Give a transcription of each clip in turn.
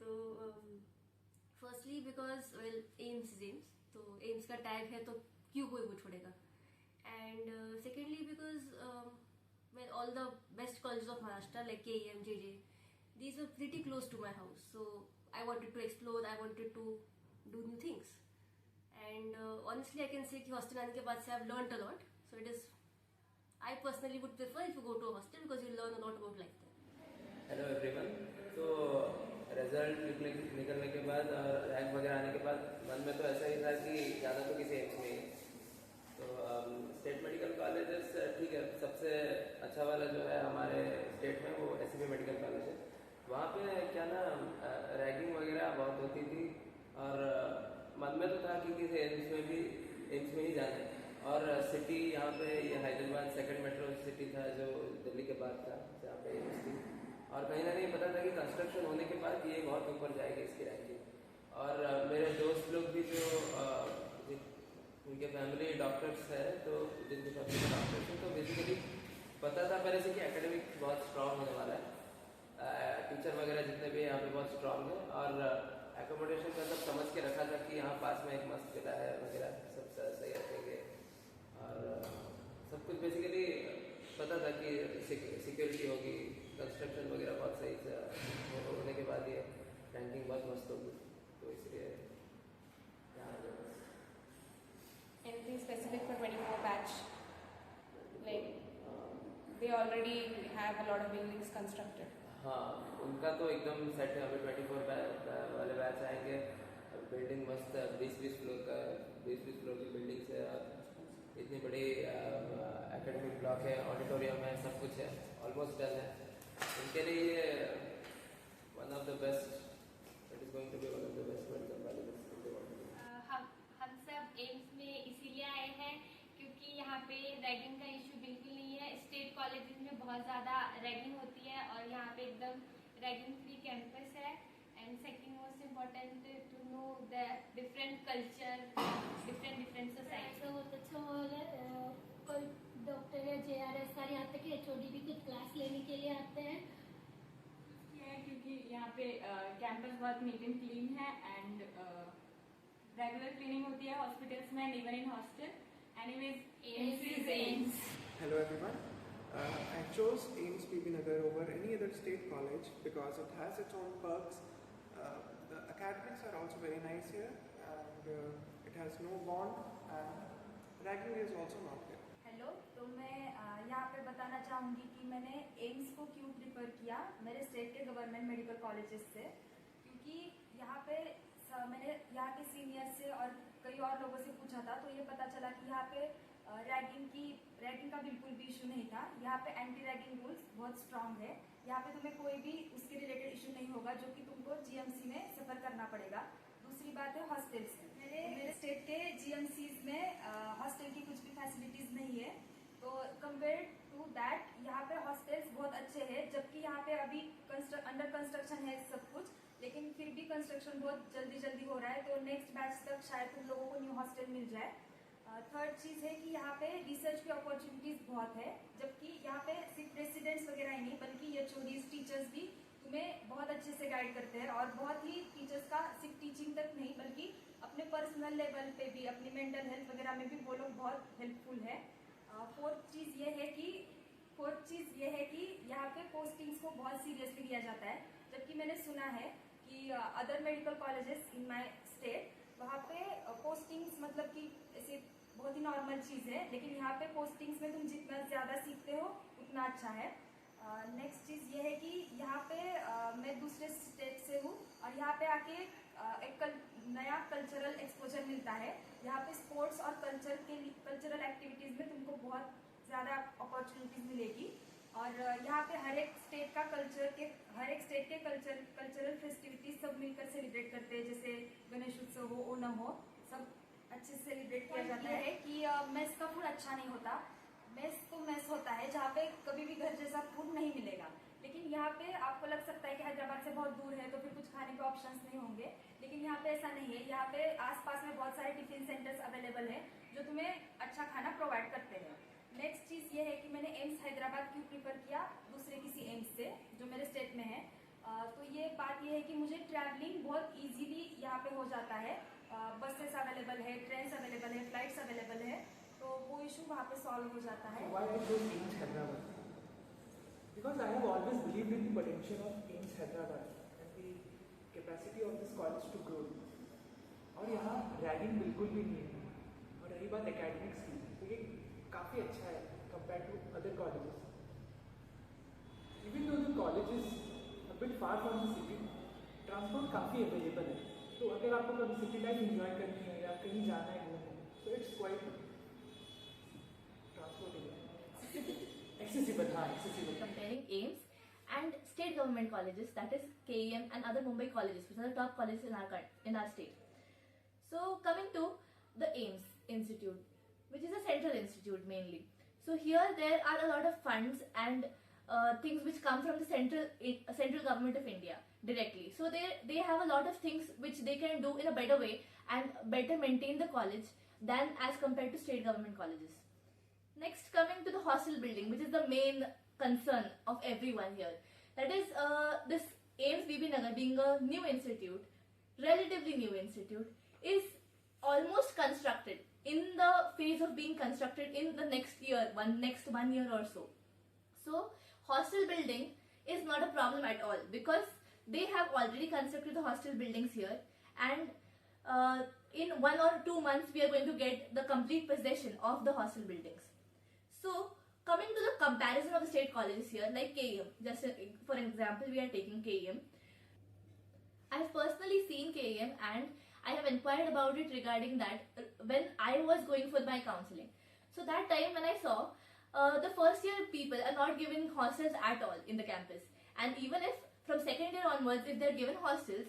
तो firstly because well AIIMS is AIIMS, तो AIIMS का टैग है तो क्यों कोई वो छोड़ेगा. And secondly because well all the best colleges of Maharashtra like KEM, JJ, these were pretty close to my house, so I wanted to explore, I wanted to do new things. And honestly I can say कि hostel आने के बाद से I've learned a lot, so it is, I personally would prefer if you go to a hostel because you learn a lot about life there. Hello everyone. तो result निकलने के बाद और रैंक वगैरह आने के बाद मन में तो ऐसा ही था कि ज़्यादा तो किसी एम्स में ही. तो स्टेट मेडिकल कॉलेजेस ठीक है, सबसे अच्छा वाला जो है हमारे स्टेट में वो SCB मेडिकल कॉलेज है. वहाँ पे क्या ना रैगिंग वगैरह बहुत होती थी और मन में तो था कि किसी एम्स में ही जाना है. और सिटी यहाँ पे ये हैदराबाद सेकंड मेट्रो सिटी था जो दिल्ली के बाद था जहाँ पे एम्स थी. और कहीं ना कहीं पता था कि कंस्ट्रक्शन होने के बाद ये बहुत ऊपर जाएगी इसकी रैंकिंग. और मेरे दोस्त लोग भी जो उनके फैमिली डॉक्टर्स है, तो जिनके फैमिली में डॉक्टर्स हैं, तो बेसिकली पता था पहले से कि एकेडमिक बहुत स्ट्रांग होने वाला है. टीचर वगैरह जितने भी यहाँ पे बहुत स्ट्रांग है और एकोमोडेशन का सब समझ के रखा था कि यहाँ पास में एक मस्त किला है वगैरह, सब सही रखेंगे. और सब कुछ बेसिकली पता था कि सिक्योरिटी होगी, कंस्ट्रक्शन वगैरह बहुत सही से होने के बाद ये रैंकिंग बहुत मस्त होगी. तो इसलिए यहाँ Anything specific for 24 batch? Like they already have a lot of buildings constructed. हाँ, उनका तो एकदम सेट है. अभी 24 वाले बैच आएंगे. बिल्डिंग मस्त है, 20-20 फ्लोर का, 20-20 फ्लोर की बिल्डिंग्स है. इतनी बड़ी एकेडमिक ब्लॉक है, ऑडिटोरियम है, सब कुछ है, ऑलमोस्ट डन है. उनके लिए ये one of the best, it is going to be one of the best medical colleges. हम सब एम्स में इसीलिए आए हैं क्योंकि यहाँ पे रैगिंग का इशू बिल्कुल नहीं है. स्टेट कॉलेजेस में बहुत ज़्यादा रैगिंग होती है और यहाँ पे एकदम रैगिंग फ्री कैंपस है. And second most important to know the different culture, different society. तो बहुत अच्छा माहौल है. कोई डॉक्टर या JRS सारे यहाँ तक HOD भी कुछ क्लास लेने के लिए आते हैं. क्योंकि यहाँ पे कैंपस बहुत नीट एंड क्लीन है एंड रेगुलर क्लीनिंग होती है हॉस्पिटल्स में, even in hostel. Anyways, AIIMS is AIIMS. Hello everyone. I chose AIIMS PB Nagar over any other state college because it has its own perks. The academics are also very nice here and it has no bond and ragging is also not there. Hello, तो मैं यहाँ पे बताना चाहूँगी कि मैंने AIIMS को क्यों प्रिफर किया मेरे स्टेट के गवर्नमेंट मेडिकल कॉलेजेस से. क्योंकि यहाँ पे मैंने यहाँ के सीनियर से और कई और लोगों से पूछा था, तो ये पता चला कि यहाँ पे रैगिंग का बिल्कुल भी इशू नहीं था. यहाँ पे एंटी रैगिंग रूल्स बहुत स्ट्रांग है. यहाँ पे तुम्हें कोई भी उसके रिलेटेड इशू नहीं होगा जो कि तुमको GMC में सफर करना पड़ेगा. दूसरी बात है हॉस्टल्स. मेरे स्टेट के GMCs में हॉस्टल की कुछ भी फैसिलिटीज नहीं है. तो कंपेयर टू दैट यहाँ पे हॉस्टल्स बहुत अच्छे हैं. जबकि यहाँ पे अभी अंडर कंस्ट्रक्शन है सब कुछ, लेकिन फिर भी कंस्ट्रक्शन बहुत जल्दी हो रहा है. तो नेक्स्ट बैच तक शायद तुम लोगों को न्यू हॉस्टल मिल जाए. थर्ड चीज है कि यहाँ पे रिसर्च की अपॉर्चुनिटीज बहुत है. जबकि यहाँ पे सिर्फ रेसिडेंट्स वगैरह ही नहीं बल्कि HODs, टीचर्स भी तुम्हें बहुत अच्छे से गाइड करते हैं. और बहुत ही टीचर्स का सिर्फ टीचिंग तक नहीं बल्कि अपने पर्सनल लेवल पे भी, अपनी मेंटल हेल्थ वगैरह में भी वो लोग बहुत हेल्पफुल है. फोर्थ चीज ये है कि यहाँ पे पोस्टिंग्स को बहुत सीरियसली लिया जाता है. जबकि मैंने सुना है कि other medical colleges in my state, वहाँ पे पोस्टिंग्स मतलब कि ऐसे बहुत ही नॉर्मल चीज है, लेकिन यहाँ पे पोस्टिंग्स में तुम जितना ज्यादा सीखते हो उतना अच्छा है. नेक्स्ट चीज ये है कि यहाँ पे मैं दूसरे स्टेट से हूँ और यहाँ पे आके एक नया कल्चरल एक्सपोजर मिलता है. यहाँ पे स्पोर्ट्स और कल्चरल एक्टिविटीज में तुमको बहुत ज्यादा अपॉर्चुनिटीज मिलेगी. और यहाँ पे हर एक स्टेट के कल्चरल फेस्टिविटीज सब मिलकर सेलिब्रेट करते हैं. जैसे गणेश उत्सव हो, ओणम हो, सब अच्छे से सेलिब्रेट किया जाता है. कि मेस का फूड अच्छा नहीं होता. मेस होता है जहाँ पे कभी भी घर जैसा फूड नहीं मिलेगा. लेकिन यहाँ पे आपको लग सकता है कि हैदराबाद से बहुत दूर है तो फिर कुछ खाने के ऑप्शंस नहीं होंगे, लेकिन यहाँ पे ऐसा नहीं है. यहाँ पे आसपास में बहुत सारे टिफिन सेंटर्स अवेलेबल है जो तुम्हें अच्छा खाना प्रोवाइड करते हैं. नेक्स्ट चीज ये है कि मैंने एम्स हैदराबाद क्यों प्रीफर किया दूसरे किसी एम्स से जो मेरे स्टेट में है. तो ये बात ये है कि मुझे ट्रैवलिंग बहुत इजीली यहाँ पे हो जाता है। बसेस अवेलेबल है, ट्रेन्स अवेलेबल है, फ्लाइट्स अवेलेबल है, तो वो इशू वहाँ पे सॉल्व हो जाता है। Why I chose AIMS Hyderabad? Because I have always believed in the potential of AIMS Hyderabad and the capacity of this college to grow. और यहाँ रैगिंग बिल्कुल भी नहीं है। और रही बात एकेडमिक्स की, तो ये काफ़ी अच्छा है compare to other colleges. Even though the college is a bit far from the city, transport काफ़ी अवेलेबल है। तो अगर आपको कभी सिटी लाइफ एंजॉय करनी है या कहीं जाना है घूमने, तो it's quite accessible, accessible. Comparing AIMS and state government colleges, that is KEM and other Mumbai colleges, which are the top colleges in our state. So coming to the AIMS Institute, which is a central institute mainly. So here there are a lot of funds and things which come from the central government of India directly. So they have a lot of things which they can do in a better way and better maintain the college than as compared to state government colleges. Next, coming to the hostel building, which is the main concern of everyone here. That is, this AIMS BB Nagar, being a new institute, relatively new institute, is almost constructed, in the phase of being constructed in the next next 1 year or so. So, hostel building is not a problem at all, because they have already constructed the hostel buildings here, and in 1 or 2 months we are going to get the complete possession of the hostel buildings. So, coming to the comparison of the state colleges here, like KEM, just for example, we are taking KEM. I have personally seen KEM and I have inquired about it regarding that when I was going for my counseling. So that time when I saw the first year people are not given hostels at all in the campus, and even if from second year onwards, if they are given hostels,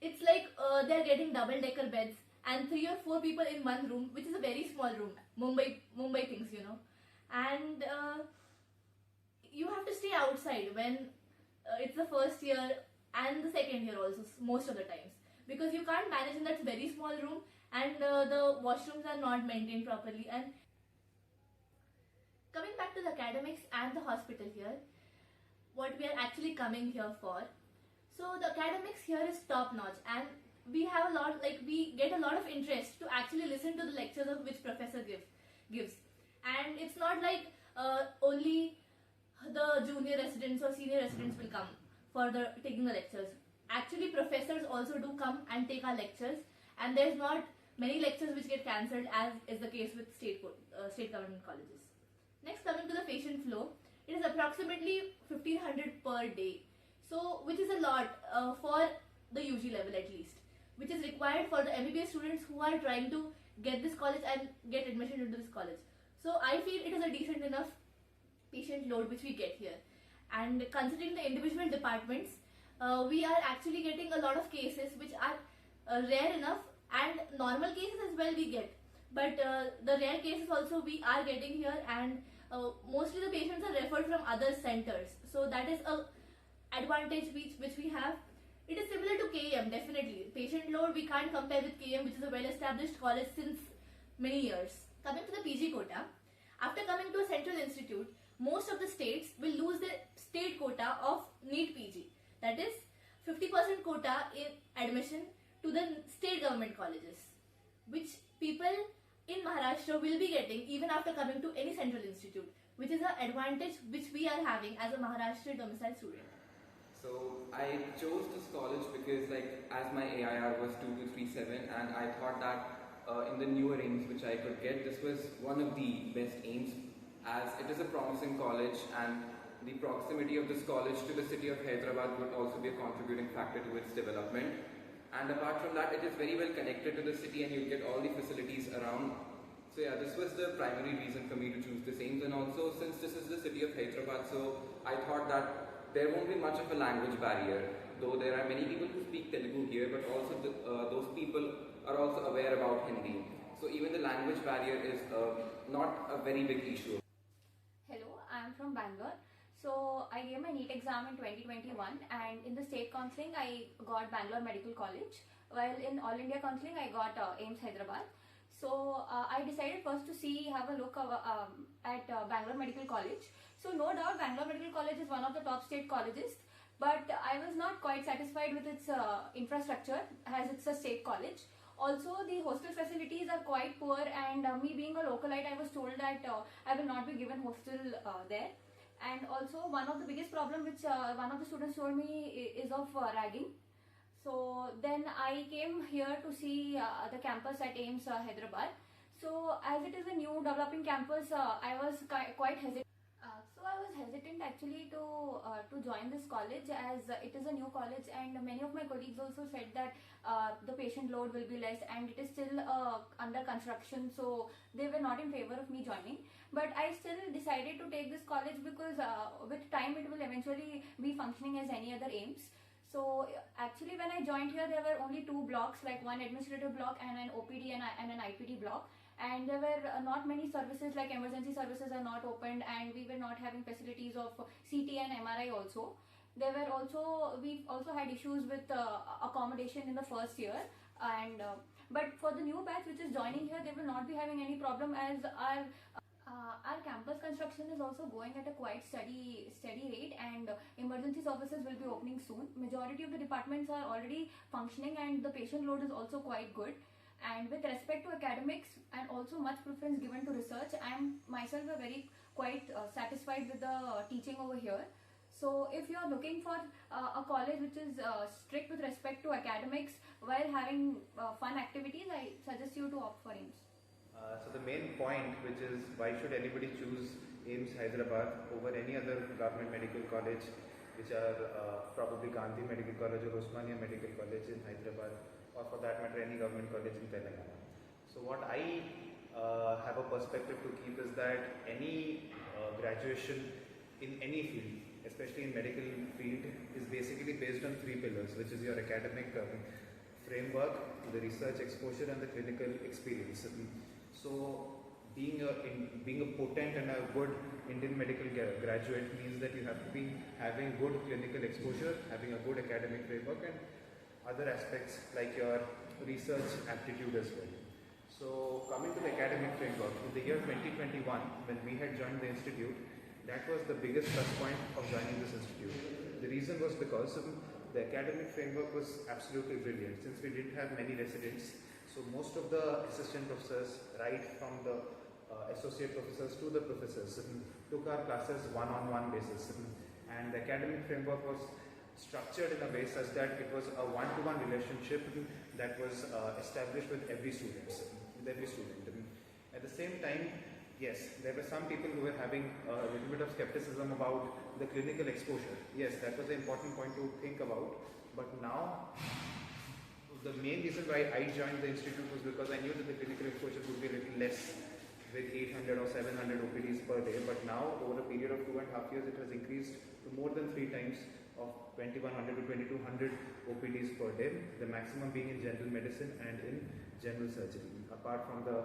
it's like they are getting double decker beds and 3 or 4 people in one room, which is a very small room. Mumbai things, you know. And you have to stay outside when it's the first year and the second year also, most of the times, because you can't manage in that very small room, and the washrooms are not maintained properly. And coming back to the academics and the hospital here, what we are actually coming here for, so the academics here is top notch, and we have we get a lot of interest to actually listen to the lectures of which professor gives. And it's not like only the junior residents or senior residents will come for taking the lectures. Actually, professors also do come and take our lectures, and there's not many lectures which get cancelled, as is the case with state government colleges. Next, coming to the patient flow, it is approximately 1500 per day, so which is a lot for the UG level at least, which is required for the MBBS students who are trying to get this college and get admission into this college. So I feel it is a decent enough patient load which we get here. And considering the individual departments, we are actually getting a lot of cases which are rare enough, and normal cases as well we get. But the rare cases also we are getting here, and mostly the patients are referred from other centers. So that is a advantage which we have. It is similar to KM, definitely. Patient load we can't compare with KM, which is a well-established college since many years. Coming to the PG quota, after coming to a central institute, most of the states will lose their state quota of NEET PG. That is 50% quota in admission to the state government colleges, which people in Maharashtra will be getting even after coming to any central institute, which is an advantage which we are having as a Maharashtra domicile student. So I chose this college because as my AIR was 2237, and I thought that in the newer AIMS which I could get, this was one of the best AIMS, as it is a promising college, and the proximity of this college to the city of Hyderabad would also be a contributing factor to its development. And apart from that, it is very well connected to the city, and you get all the facilities around. So yeah, this was the primary reason for me to choose this AIMS. And also, since this is the city of Hyderabad, so I thought that there won't be much of a language barrier, though there are many people who speak Telugu here, but also those people are also aware about Hindi. So even the language barrier is not a very big issue. Hello, I am from Bangalore. So I gave my NEET exam in 2021, and in the state counselling I got Bangalore Medical College, while in All India counselling I got AIMS Hyderabad. So I decided first to have a look at Bangalore Medical College. So no doubt Bangalore Medical College is one of the top state colleges, but I was not quite satisfied with its infrastructure as it's a state college. Also, the hostel facilities are quite poor, and me being a localite, I was told that I will not be given hostel there. And also, one of the biggest problem which one of the students told me is of ragging. So then I came here to see the campus at AIMS Hyderabad. So as it is a new developing campus, I was quite hesitant. So I was hesitant actually to join this college, as it is a new college, and many of my colleagues also said that the patient load will be less and it is still under construction, so they were not in favor of me joining. But I still decided to take this college because with time it will eventually be functioning as any other AIMS. So actually when I joined here, there were only 2 blocks, like one administrative block and an OPD and an IPD block. And there were not many services, like emergency services are not opened, and we were not having facilities of CT and MRI also. We also had issues with accommodation in the first year, and but for the new batch which is joining here, they will not be having any problem, as our campus construction is also going at a quite steady rate, and emergency services will be opening soon. Majority of the departments are already functioning, and the patient load is also quite good. And with respect to academics and also much preference given to research, I am myself quite satisfied with the teaching over here. So if you are looking for a college which is strict with respect to academics while having fun activities, I suggest you to opt for AIMS. So the main point, which is why should anybody choose AIMS Hyderabad over any other government medical college, which are probably Gandhi Medical College or Osmania Medical College in Hyderabad, or for that matter any government college in Telangana. So what I have a perspective to keep is that any graduation in any field, especially in medical field, is basically based on 3 pillars, which is your academic framework, the research exposure, and the clinical experience. So being a potent and a good Indian medical graduate means that you have to be having good clinical exposure, having a good academic framework, and other aspects like your research aptitude as well. So coming to the academic framework, in the year 2021, when we had joined the institute, that was the biggest plus point of joining this institute. The reason was because the academic framework was absolutely brilliant. Since we didn't have many residents, so most of the assistant professors, right from the associate professors to the professors, took our classes one-on-one basis. And the academic framework was structured in a way such that it was a one-to-one relationship that was established with every student. At the same time, yes, there were some people who were having a little bit of skepticism about the clinical exposure. Yes, that was an important point to think about. But now, the main reason why I joined the institute was because I knew that the clinical exposure would be a little less, with 800 or 700 OPDs per day. But now, over a period of 2.5 years, it has increased to more than 3 times, of 2100 to 2200 OPDs per day, the maximum being in general medicine and in general surgery, apart from the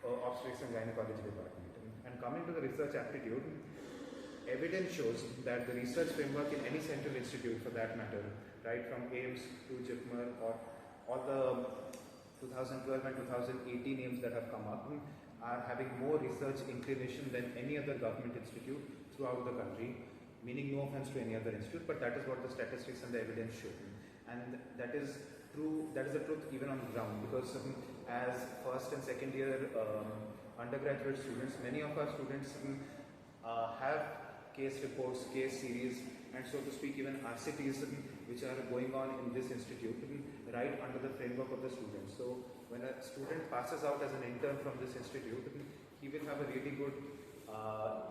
obstetrics and gynecology department. And coming to the research aptitude, evidence shows that the research framework in any central institute for that matter, right from AIMS to JIPMER or all the 2012 and 2018 AIMS that have come up, are having more research inclination than any other government institute throughout the country. Meaning no offense to any other institute, but that is what the statistics and the evidence show. And that is true, that is the truth even on the ground, because as first and second year undergraduate students, many of our students have case reports, case series, and so to speak even RCTs which are going on in this institute right under the framework of the student. So when a student passes out as an intern from this institute, he will have a really good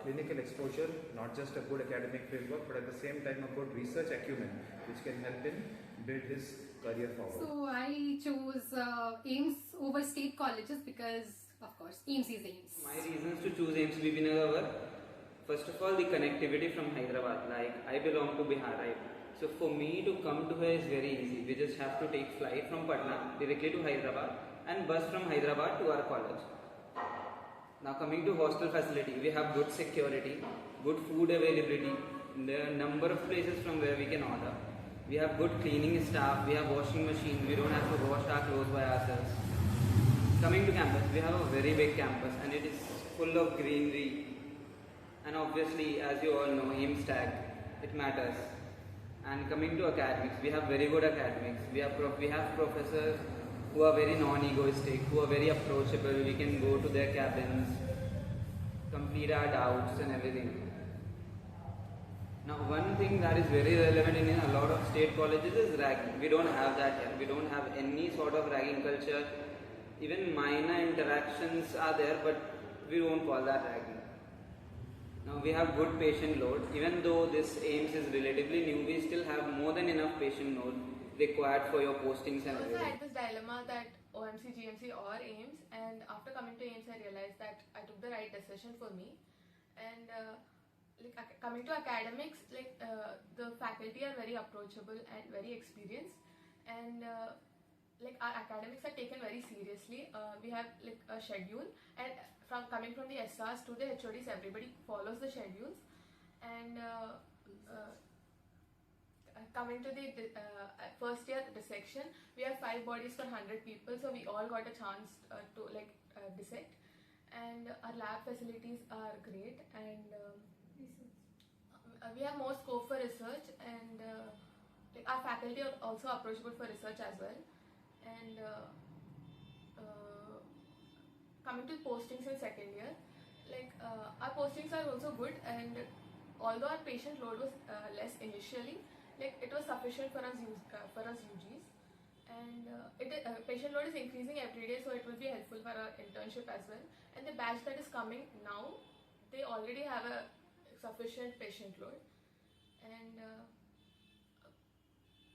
clinical exposure, not just a good academic framework, but at the same time a good research acumen which can help him build his career forward. So I chose AIMS over state colleges because, of course, AIMS is AIMS. My reasons to choose AIMS Bibinagar were, first of all, the connectivity from Hyderabad. Like, I belong to Bihar, right? So for me to come to here is very easy. We just have to take flight from Patna directly to Hyderabad and bus from Hyderabad to our college. Now coming to hostel facility, we have good security, good food availability, there are a number of places from where we can order. We have good cleaning staff, we have washing machine, we don't have to wash our clothes by ourselves. Coming to campus, we have a very big campus and it is full of greenery. And obviously, as you all know, AIMS tag, it matters. And coming to academics, we have very good academics. We have professors who are very non-egoistic, who are very approachable. We can go to their cabins, complete our doubts and everything. Now, one thing that is very relevant in a lot of state colleges is ragging. We don't have that here. We don't have any sort of ragging culture. Even minor interactions are there, but we don't call that ragging. Now, we have good patient load. Even though this AIMS is relatively new, we still have more than enough patient load required for your postings and Also, I everything. had this dilemma that OMC, GMC or AIMS, and after coming to AIMS, I realized that I took the right decision for me. And coming to academics, the faculty are very approachable and very experienced, and our academics are taken very seriously. We have a schedule, and from coming from the SRs to the HODs, everybody follows the schedules. And coming to the first year dissection, we have 5 bodies for 100 people, so we all got a chance to dissect. And our lab facilities are great, and we have more scope for research, and our faculty are also approachable for research as well. And coming to postings in second year, our postings are also good, and although our patient load was less initially, it was sufficient for us UGs, and patient load is increasing every day, so it will be helpful for our internship as well. And the batch that is coming now, they already have a sufficient patient load. And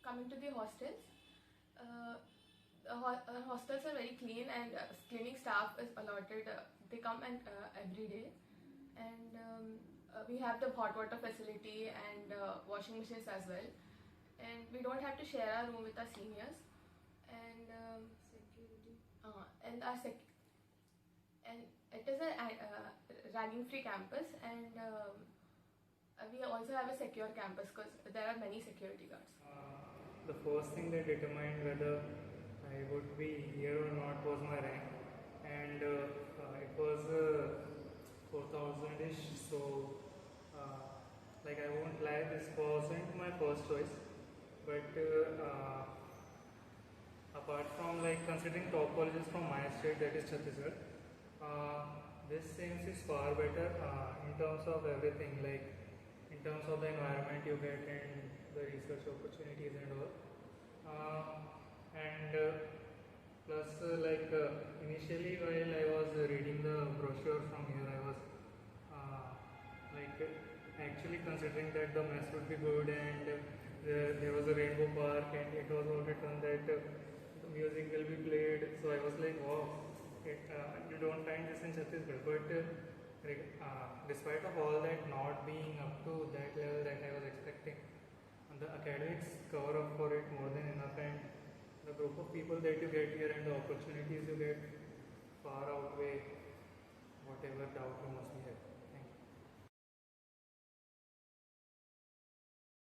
coming to the hostels, hostels are very clean, and cleaning staff is allotted. They come and every day, and we have the hot water facility and washing machines as well. And we don't have to share our room with our seniors. And and it is a ragging-free campus, and we also have a secure campus because there are many security guards. The first thing that determined whether I would be here or not was my rank, and it was 4,000-ish, so I won't lie, this wasn't my first choice, but apart from considering top colleges from my state, that is Chhattisgarh, this seems is far better in terms of everything, in terms of the environment you get and the research opportunities and all. Plus, initially while I was reading the brochure from here, I was actually considering that the mess would be good, and there was a rainbow park, and it was all written that the music will be played. So I was like, wow, you don't find this in Chhattisgarh. But despite of all that not being up to that level that I was expecting, the academics cover up for it more than enough, and the group of people that you get here and the opportunities you get far outweigh whatever doubt you must be having.